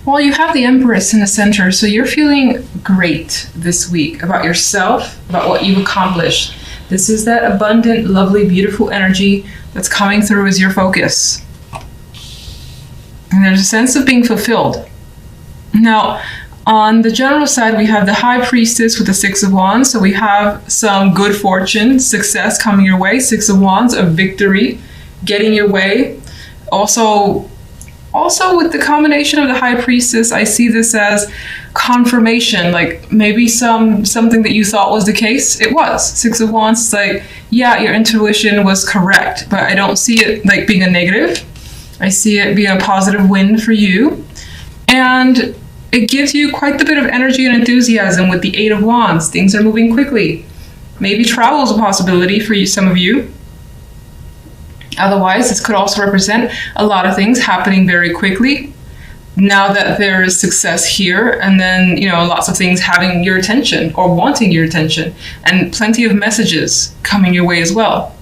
Well, you have the Empress in the center, so you're feeling great this week about yourself, about what you've accomplished. This is that abundant, lovely, beautiful energy that's coming through as your focus. And there's a sense of being fulfilled. Now, on the general side, we have the High Priestess with the Six of Wands. So we have some good fortune, success coming your way. Six of Wands, a victory, getting your way. Also with the combination of the High Priestess, I see this as confirmation, like maybe something that you thought was the case, it was. Six of Wands is like, yeah, your intuition was correct, but I don't see it like being a negative. I see it being a positive win for you. And it gives you quite a bit of energy and enthusiasm with the Eight of Wands. Things are moving quickly. Maybe travel is a possibility for you, some of you. Otherwise, this could also represent a lot of things happening very quickly now that there is success here, and then, lots of things having your attention or wanting your attention, and plenty of messages coming your way as well.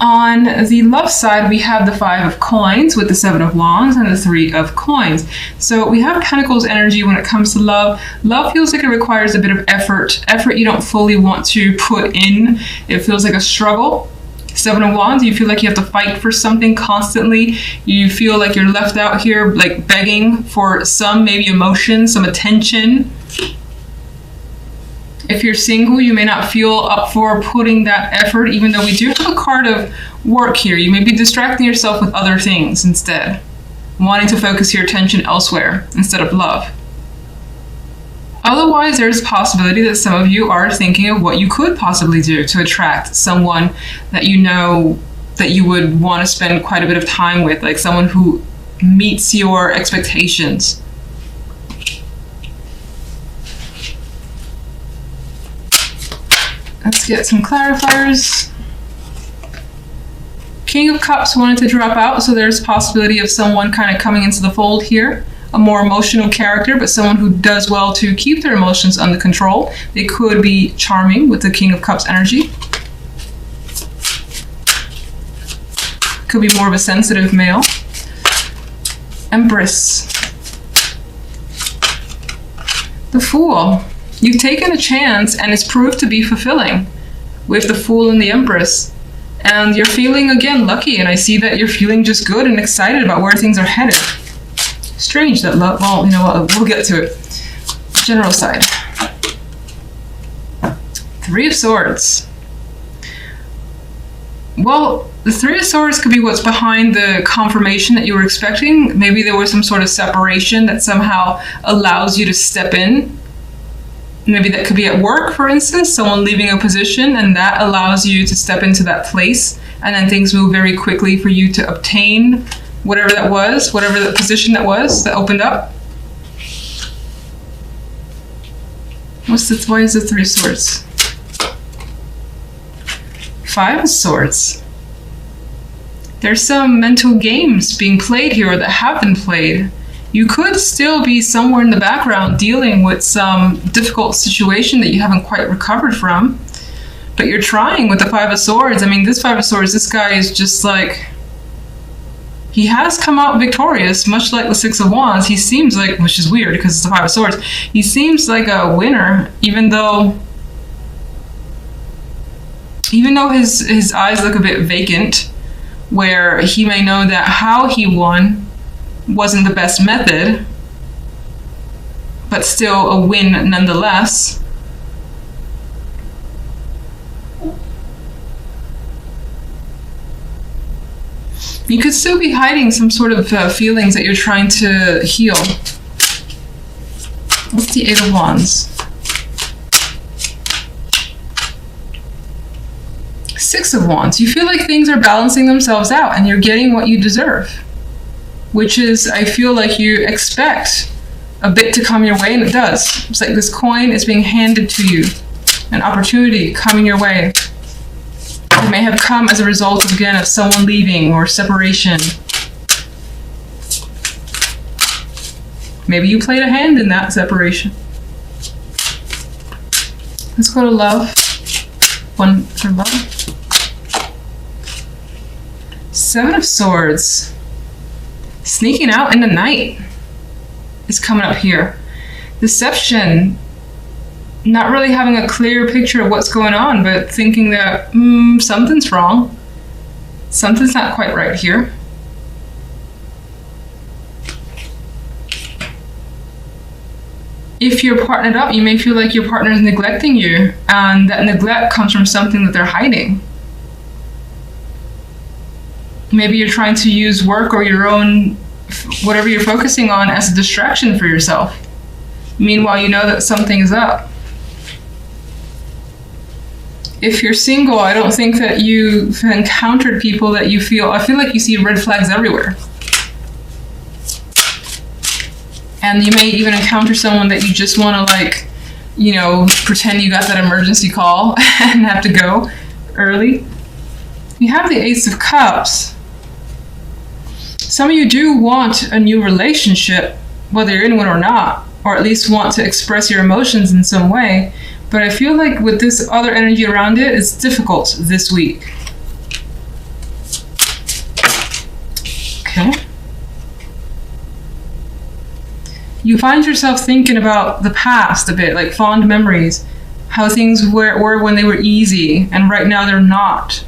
On the love side, we have the Five of Coins with the Seven of Wands and the Three of Coins. So we have Pentacles energy when it comes to love. Love feels like it requires a bit of effort you don't fully want to put in. It feels like a struggle. Seven of Wands, you feel like you have to fight for something constantly. You feel like you're left out here like begging for some maybe emotion, some attention. If you're single, you may not feel up for putting that effort, even though we do have a card of work here. You may be distracting yourself with other things instead, wanting to focus your attention elsewhere instead of love. Otherwise, there's a possibility that some of you are thinking of what you could possibly do to attract someone that you know that you would want to spend quite a bit of time with, like someone who meets your expectations. Let's get some clarifiers. King of Cups wanted to drop out, so there's a possibility of someone kind of coming into the fold here. A more emotional character, but someone who does well to keep their emotions under control. They could be charming with the King of Cups energy. Could be more of a sensitive male. Empress. The Fool. You've taken a chance and it's proved to be fulfilling with the Fool and the Empress. And you're feeling, again, lucky. And I see that you're feeling just good and excited about where things are headed. Strange that love, well, we'll get to it. General side. Three of Swords. Well, the Three of Swords could be what's behind the confirmation that you were expecting. Maybe there was some sort of separation that somehow allows you to step in. Maybe that could be at work, for instance, someone leaving a position, and that allows you to step into that place, and then things move very quickly for you to obtain whatever that was, whatever the position that was that opened up. Why is the Three of Swords? Five of Swords. There's some mental games being played here, or that have been played. You could still be somewhere in the background dealing with some difficult situation that you haven't quite recovered from. But you're trying with the Five of Swords. I mean, this Five of Swords, this guy is just like, he has come out victorious, much like the Six of Wands. He seems like, which is weird because it's the Five of Swords, he seems like a winner, even though his eyes look a bit vacant, where he may know that how he won wasn't the best method, but still a win nonetheless. You could still be hiding some sort of feelings that you're trying to heal. What's the Eight of Wands? Six of Wands. You feel like things are balancing themselves out and you're getting what you deserve, which is, I feel like you expect a bit to come your way, and it does. It's like this coin is being handed to you, an opportunity coming your way. It may have come as a result of, again, of someone leaving or separation. Maybe you played a hand in that separation. Let's go to love. One for love. Seven of Swords. Sneaking out in the night is coming up here. Deception. Not really having a clear picture of what's going on, but thinking that something's wrong. Something's not quite right here. If you're partnered up, you may feel like your partner is neglecting you, and that neglect comes from something that they're hiding. Maybe you're trying to use work or your own, whatever you're focusing on, as a distraction for yourself. Meanwhile, you know that something is up. If you're single, I don't think that you've encountered people that you feel, I feel like you see red flags everywhere. And you may even encounter someone that you just want to, like, you know, pretend you got that emergency call and have to go early. You have the Ace of Cups. Some of you do want a new relationship, whether you're in one or not, or at least want to express your emotions in some way. But I feel like with this other energy around it, it's difficult this week. Okay. You find yourself thinking about the past a bit, like fond memories, how things were when they were easy, and right now they're not.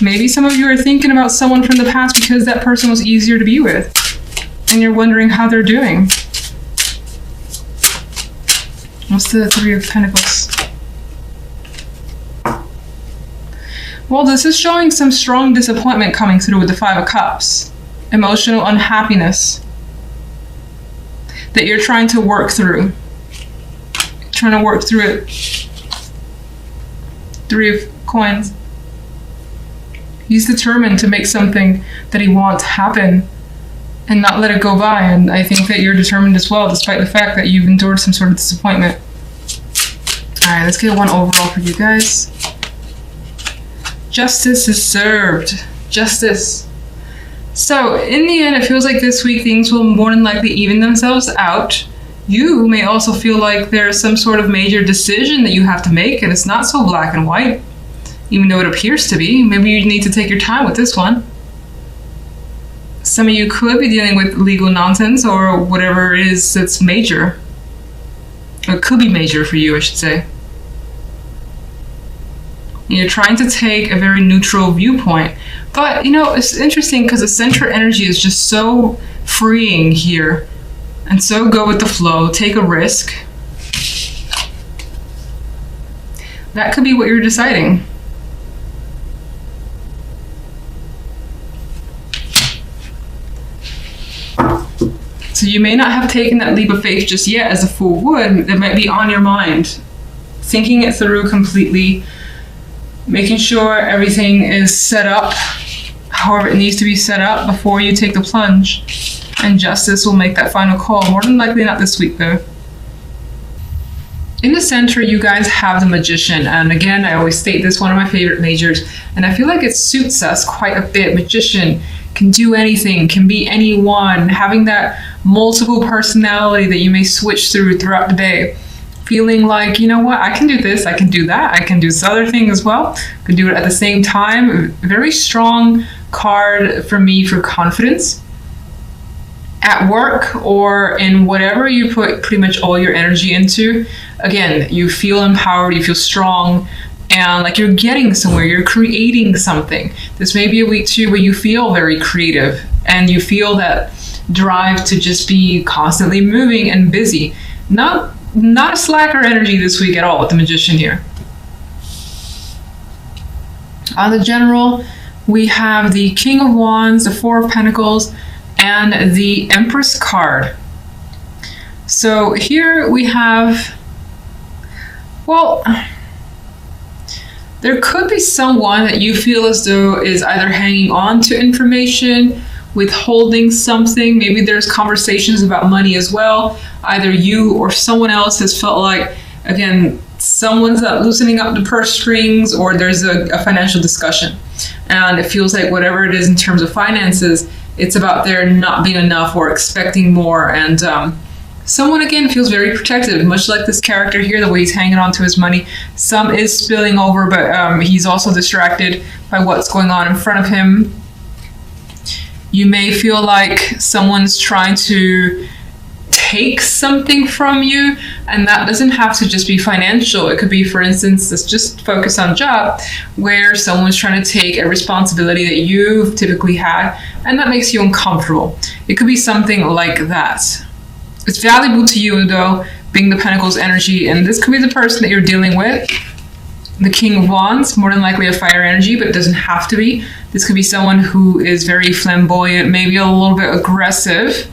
Maybe some of you are thinking about someone from the past because that person was easier to be with, and you're wondering how they're doing. What's the Three of Pentacles? Well, this is showing some strong disappointment coming through with the Five of Cups. Emotional unhappiness that you're trying to work through. Trying to work through it. Three of Coins. He's determined to make something that he wants happen and not let it go by. And I think that you're determined as well, despite the fact that you've endured some sort of disappointment. All right, let's get one overall for you guys. Justice is served. Justice. So in the end, it feels like this week things will more than likely even themselves out. You may also feel like there's some sort of major decision that you have to make, and it's not so black and white, even though it appears to be. Maybe you need to take your time with this one. Some of you could be dealing with legal nonsense or whatever it is that's major. Or it could be major for you, I should say. You're trying to take a very neutral viewpoint. But, you know, it's interesting because the center energy is just so freeing here. And so go with the flow, take a risk. That could be what you're deciding. So you may not have taken that leap of faith just yet, as a Fool would. It might be on your mind. Thinking it through completely. Making sure everything is set up however it needs to be set up before you take the plunge. And justice will make that final call. More than likely not this week, though. In the center, you guys have the Magician. And again, I always state this, one of my favorite majors. And I feel like it suits us quite a bit. Magician can do anything, can be anyone. Having that multiple personality that you may switch throughout the day. Feeling like, you know what, I can do this, I can do that, I can do this other thing as well. I can do it at the same time. Very strong card for me for confidence. At work or in whatever you put pretty much all your energy into, again, you feel empowered, you feel strong, and like you're getting somewhere, you're creating something. This may be a week too where you feel very creative and you feel that drive to just be constantly moving and busy. Not a slacker energy this week at all with the Magician here. On the general, we have the King of Wands, the Four of Pentacles, and the Empress card. So here we have, well, there could be someone that you feel as though is either hanging on to information, withholding something. Maybe there's conversations about money as well. Either you or someone else has felt like, again, someone's loosening up the purse strings, or there's a financial discussion. And it feels like whatever it is in terms of finances, it's about there not being enough or expecting more. And someone, again, feels very protective, much like this character here, the way he's hanging on to his money. Some is spilling over, but he's also distracted by what's going on in front of him. You may feel like someone's trying to take something from you, and that doesn't have to just be financial. It could be, for instance, let's just focus on job, where someone's trying to take a responsibility that you've typically had, and that makes you uncomfortable. It could be something like that. It's valuable to you, though, being the Pentacles energy, and this could be the person that you're dealing with. The King of Wands, more than likely a fire energy, but it doesn't have to be. This could be someone who is very flamboyant, maybe a little bit aggressive.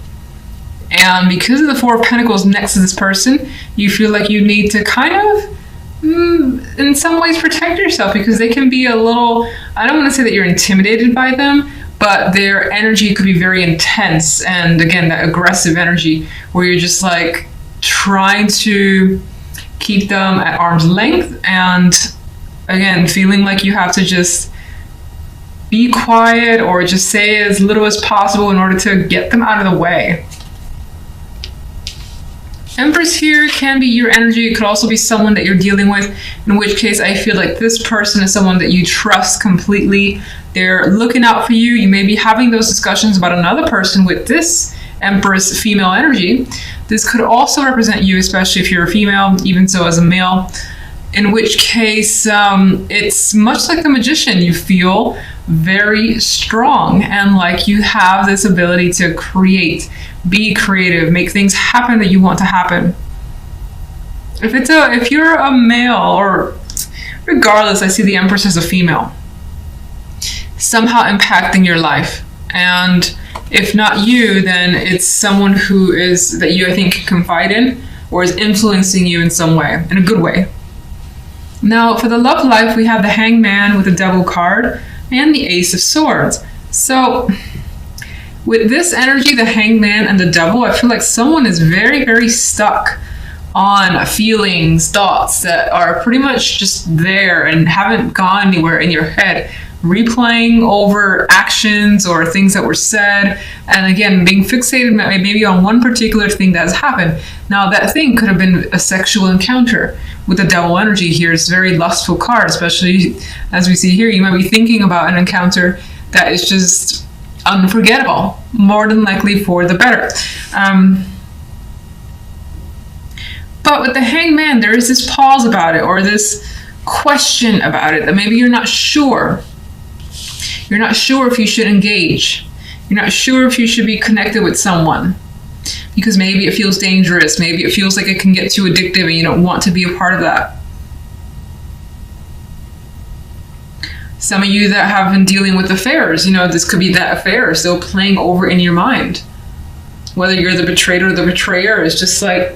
And because of the Four of Pentacles next to this person, you feel like you need to kind of, in some ways, protect yourself, because they can be a little, I don't want to say that you're intimidated by them, but their energy could be very intense. And again, that aggressive energy where you're just like trying to keep them at arm's length. And again, feeling like you have to just be quiet or just say as little as possible in order to get them out of the way. Empress here can be your energy. It could also be someone that you're dealing with, in which case I feel like this person is someone that you trust completely. They're looking out for you. You may be having those discussions about another person with this Empress female energy. This could also represent you, especially if you're a female, even so as a male, in which case it's much like the Magician. You feel very strong and like you have this ability to create, be creative, make things happen that you want to happen. If you're a male, or regardless, I see the Empress as a female, somehow impacting your life. And if not you, then it's someone who is, that you, I think, can confide in, or is influencing you in some way, in a good way. Now, for the love life, we have the Hangman with the Devil card and the Ace of Swords. So with this energy, the Hangman and the Devil, I feel like someone is very, very stuck on feelings, thoughts that are pretty much just there and haven't gone anywhere in your head, replaying over actions or things that were said, and again, being fixated maybe on one particular thing that has happened. Now, that thing could have been a sexual encounter. With the Devil energy here, it's a very lustful card, especially as we see here. You might be thinking about an encounter that is just unforgettable, more than likely for the better. But with the Hangman, there is this pause about it, or this question about it, that maybe you're not sure. You're not sure if you should engage. You're not sure if you should be connected with someone, because maybe it feels dangerous. Maybe it feels like it can get too addictive and you don't want to be a part of that. Some of you that have been dealing with affairs, this could be that affair still playing over in your mind. Whether you're the betrayed or the betrayer, is just like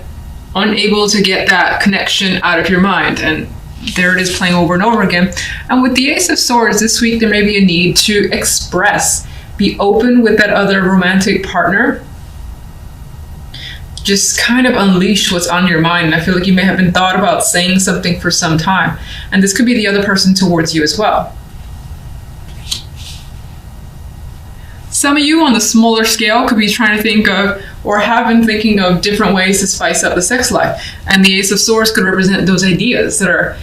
unable to get that connection out of your mind. And there it is, playing over and over again. And with the Ace of Swords this week, there may be a need to express, be open with that other romantic partner. Just kind of unleash what's on your mind. And I feel like you may have been thought about saying something for some time. And this could be the other person towards you as well. Some of you on the smaller scale could be trying to think of, or have been thinking of, different ways to spice up the sex life. And the Ace of Swords could represent those ideas that are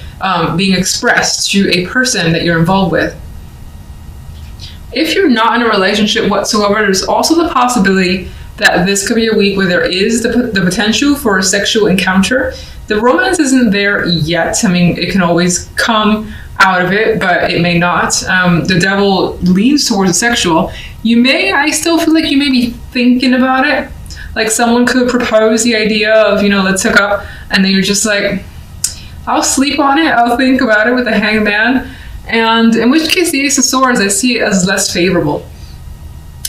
being expressed to a person that you're involved with. If you're not in a relationship whatsoever, there's also the possibility that this could be a week where there is the potential for a sexual encounter. The romance isn't there yet. I mean, it can always come out of it, but it may not. The Devil leans towards the sexual. I still feel like you may be thinking about it. Like someone could propose the idea of, let's hook up, and then you're just like, I'll sleep on it, I'll think about it, with the Hangman. And in which case, the Ace of Swords, I see it as less favorable.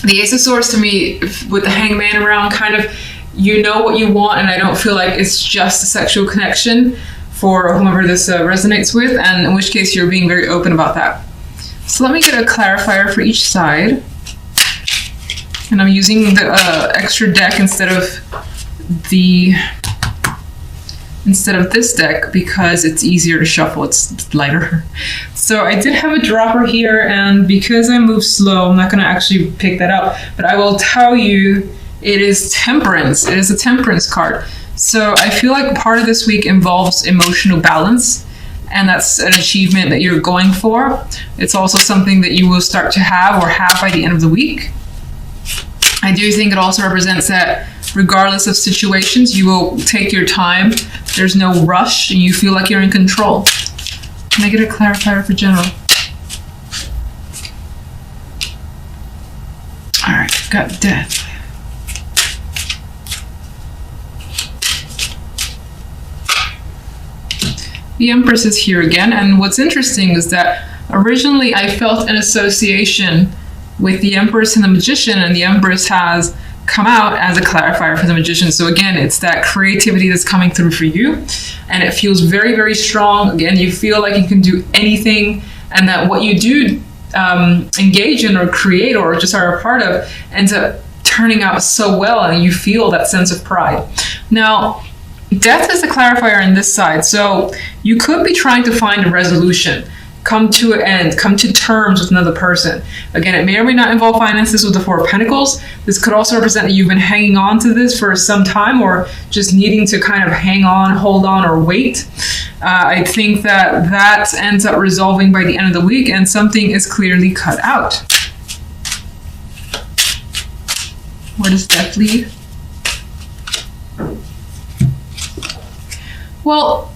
The Ace of Swords, to me, with the Hangman around, kind of, you know what you want, and I don't feel like it's just a sexual connection for whomever this resonates with, and in which case you're being very open about that. So let me get a clarifier for each side. And I'm using the extra deck instead of this deck, because it's easier to shuffle, it's lighter. So I did have a dropper here, and because I move slow, I'm not going to actually pick that up, but I will tell you it is Temperance. It is a Temperance card. So I feel like part of this week involves emotional balance, and that's an achievement that you're going for. It's also something that you will start to have, or have by the end of the week. I do think it also represents that regardless of situations, you will take your time. There's no rush and you feel like you're in control. Can I get a clarifier for general? All right, got death. The Empress is here again, and what's interesting is that originally I felt an association with the Empress and the Magician, and the Empress has come out as a clarifier for the Magician. So again, it's that creativity that's coming through for you, and it feels very, very strong. Again, you feel like you can do anything, and that what you do engage in or create or just are a part of ends up turning out so well, and you feel that sense of pride. Now, death is the clarifier on this side, so you could be trying to find a resolution, come to an end, come to terms with another person. Again, it may or may not involve finances with the Four of Pentacles. This could also represent that you've been hanging on to this for some time, or just needing to kind of hang on, hold on, or wait. I think that that ends up resolving by the end of the week, and something is clearly cut out. Where does death lead? Well,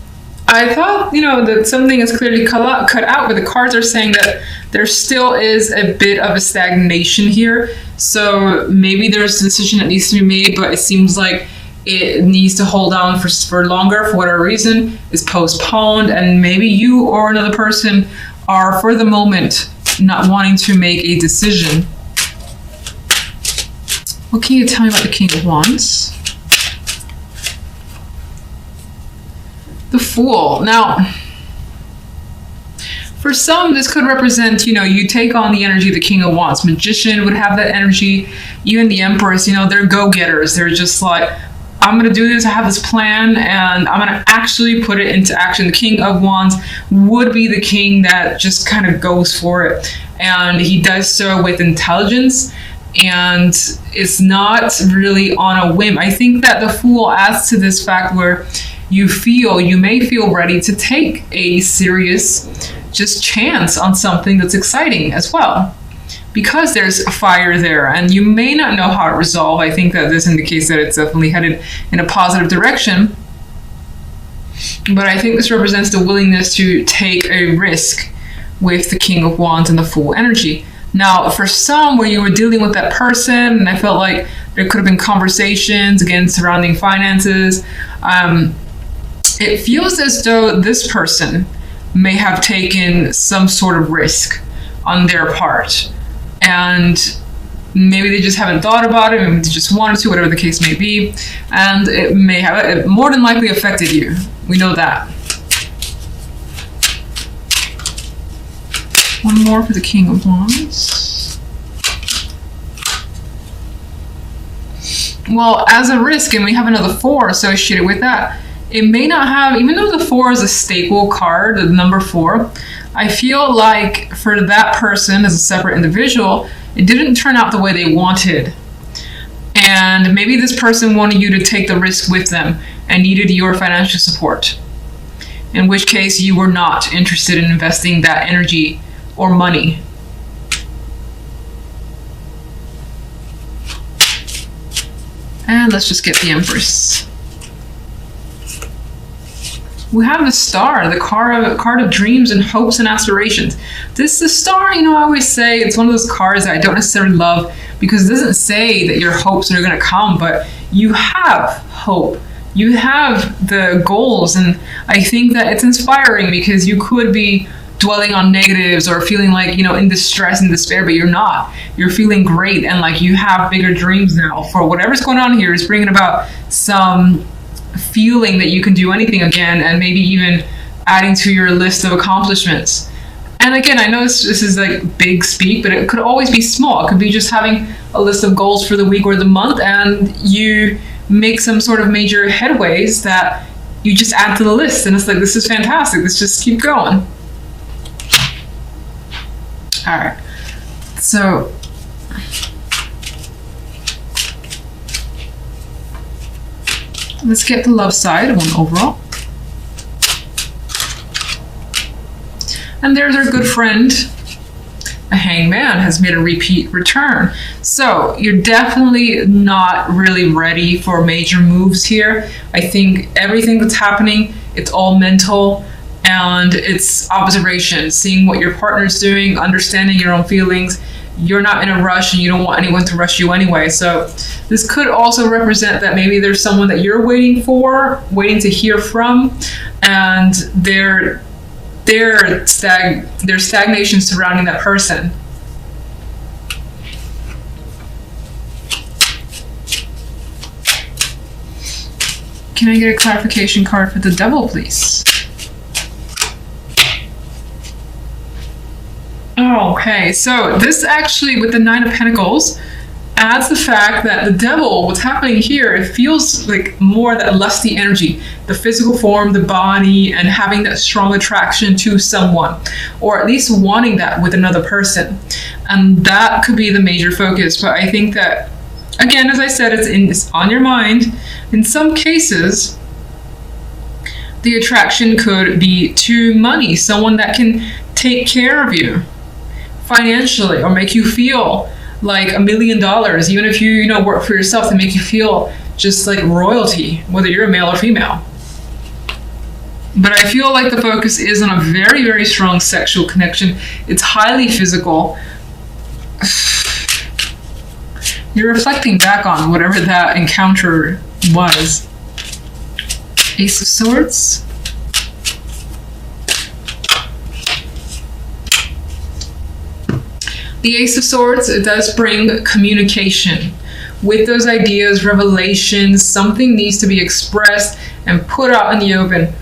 I thought, that something is clearly cut out, but the cards are saying that there still is a bit of a stagnation here. So maybe there's a decision that needs to be made, but it seems like it needs to hold on for longer for whatever reason, is postponed, and maybe you or another person are, for the moment, not wanting to make a decision. What can you tell me about the King of Wands? The Fool. Now, for some, this could represent, you take on the energy of the King of Wands. Magician would have that energy. Even the Empress, they're go-getters. They're just like, I'm going to do this. I have this plan, and I'm going to actually put it into action. The King of Wands would be the king that just kind of goes for it. And he does so with intelligence, and it's not really on a whim. I think that the Fool adds to this fact where you may feel ready to take a serious just chance on something that's exciting as well, because there's a fire there, and you may not know how to resolve. I think that this indicates that it's definitely headed in a positive direction, but I think this represents the willingness to take a risk with the King of Wands and the Fool energy. Now, for some, where you were dealing with that person, and I felt like there could have been conversations, again, surrounding finances, it feels as though this person may have taken some sort of risk on their part. And maybe they just haven't thought about it, maybe they just wanted to, whatever the case may be. And it more than likely affected you. We know that. One more for the King of Wands. Well, as a risk, and we have another 4 associated with that, it may not have, even though the 4 is a staple card, the number 4, I feel like for that person as a separate individual, it didn't turn out the way they wanted. And maybe this person wanted you to take the risk with them and needed your financial support, in which case you were not interested in investing that energy or money. And let's just get the Empress. We have the Star, the card of dreams and hopes and aspirations. The Star, I always say it's one of those cards that I don't necessarily love, because it doesn't say that your hopes are going to come, but you have hope. You have the goals, and I think that it's inspiring, because you could be dwelling on negatives or feeling like, in distress and despair, but you're not. You're feeling great, and like you have bigger dreams now for whatever's going on here is bringing about some feeling that you can do anything again, and maybe even adding to your list of accomplishments. And again, I know this is like big speak, but it could always be small. It could be just having a list of goals for the week or the month, and you make some sort of major headways that you just add to the list, and it's like, this is fantastic, let's just keep going. All right, so let's get the love side, one overall. And there's our good friend, a Hangman has made a repeat return. So you're definitely not really ready for major moves here. I think everything that's happening, it's all mental, and it's observation, seeing what your partner's doing, understanding your own feelings. You're not in a rush and you don't want anyone to rush you anyway. So this could also represent that maybe there's someone that you're waiting to hear from, and there's stagnation surrounding that person. Can I get a clarification card for the Devil, please? Okay, so this actually, with the Nine of Pentacles, adds the fact that the Devil, what's happening here, it feels like more that lusty energy, the physical form, the body, and having that strong attraction to someone, or at least wanting that with another person. And that could be the major focus. But I think that, again, as I said, it's on your mind. In some cases, the attraction could be to money, someone that can take care of you financially or make you feel like $1 million, even if you work for yourself, to make you feel just like royalty, whether you're a male or female. But I feel like the focus is on a very, very strong sexual connection. It's highly physical. You're reflecting back on whatever that encounter was. Ace of Swords. The Ace of Swords, it does bring communication. With those ideas, revelations, something needs to be expressed and put out in the open.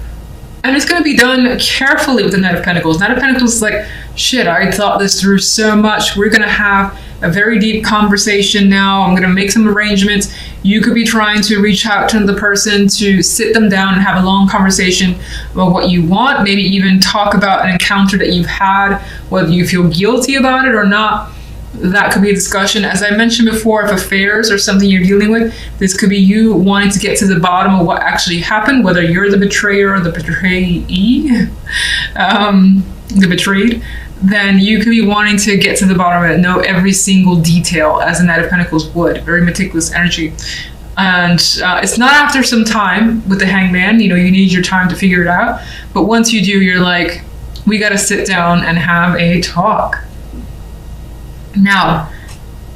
And it's going to be done carefully with the Knight of Pentacles. Knight of Pentacles is like, shit, I thought this through so much. We're going to have a very deep conversation now. I'm going to make some arrangements. You could be trying to reach out to the person to sit them down and have a long conversation about what you want. Maybe even talk about an encounter that you've had, whether you feel guilty about it or not. That could be a discussion. As I mentioned before, if affairs are something you're dealing with, this could be you wanting to get to the bottom of what actually happened, whether you're the betrayer or the betrayee, the betrayed. Then you could be wanting to get to the bottom of it, know every single detail, as a Knight of Pentacles would. Very meticulous energy. And it's not after some time with the Hangman. You need your time to figure it out. But once you do, you're like, we got to sit down and have a talk. Now,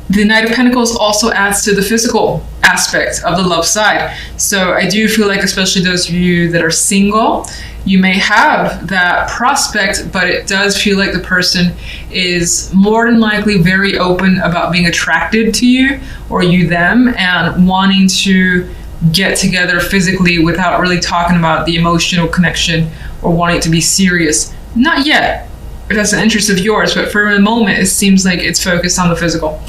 the Knight of Pentacles also adds to the physical aspect of the love side. So I do feel like, especially those of you that are single, you may have that prospect, but it does feel like the person is more than likely very open about being attracted to you or you them, and wanting to get together physically without really talking about the emotional connection or wanting it to be serious. Not yet. That's an interest of yours, but for a moment, it seems like it's focused on the physical.